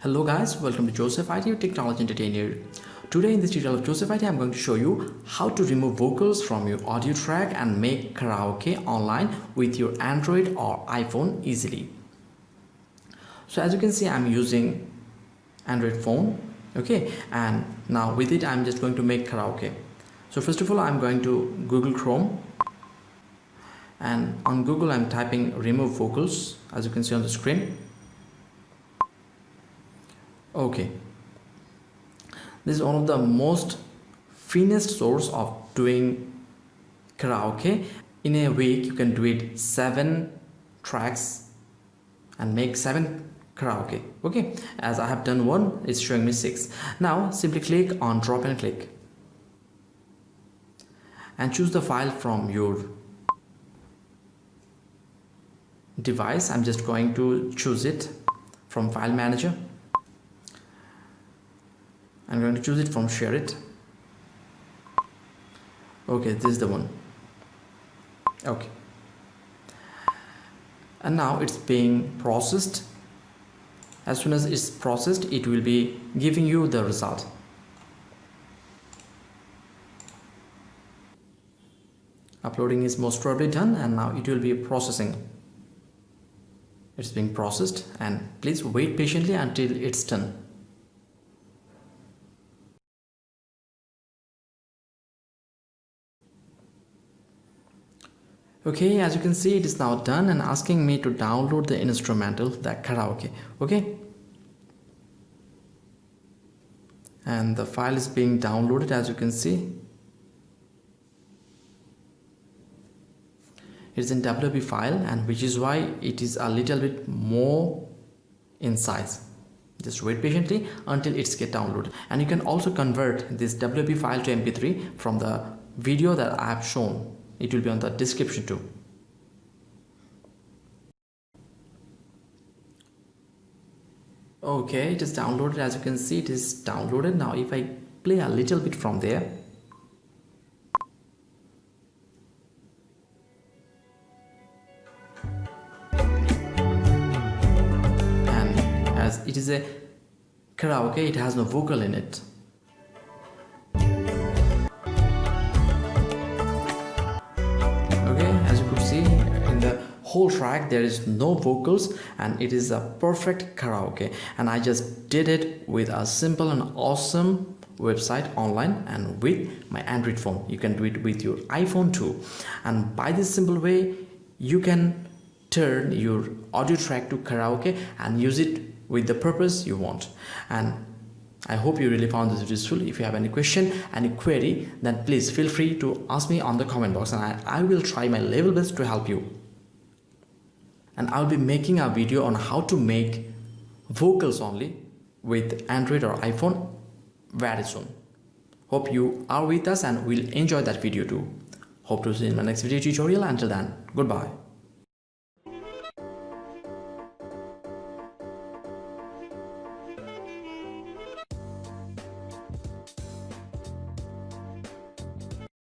Hello guys, welcome to Joseph IT Technology Entertainer. Today in this tutorial of Joseph IT, I'm going to show you how to remove vocals from your audio track and make karaoke online with your Android or iPhone easily. So as you can see, I'm using Android phone, okay, and now with it I'm just going to make karaoke. So first of all, I'm going to Google Chrome, and on Google I'm typing remove vocals, as you can see on the screen. Okay, this is one of the most finest source of doing karaoke. In a week you can do it 7 tracks and make 7 karaoke. Okay, as I have done one, it's showing me 6. Now simply click on drop and click and choose the file from your device. I'm just going to choose it from file manager. I'm going to choose it from share it. Okay, this is the one. Okay, and now it's being processed. As soon as it's processed, it will be giving you the result. Uploading is most probably done, and now it will be processing. It's being processed, and please wait patiently until it's done. Okay, as you can see, it is now done and asking me to download the instrumental, the karaoke. Okay, and the file is being downloaded, as you can see. It's in WP file, and which is why it is a little bit more in size. Just wait patiently until it's get downloaded, and you can also convert this WP file to MP3 from the video that I have shown. It will be on the description too. Okay, it is downloaded. As you can see, it is downloaded. Now if I play a little bit from there, and as it is a karaoke, it has no vocal in it. In the whole track there is no vocals, and it is a perfect karaoke, and I just did it with a simple and awesome website online and with my Android phone. You can do it with your iPhone too, and by this simple way you can turn your audio track to karaoke and use it with the purpose you want. And I hope you really found this useful. If you have any question, any query, then please feel free to ask me on the comment box, and I will try my level best to help you. And I'll be making a video on how to make vocals only with Android or iPhone very soon. Hope you are with us and will enjoy that video too. Hope to see you in my next video tutorial. Until then, goodbye.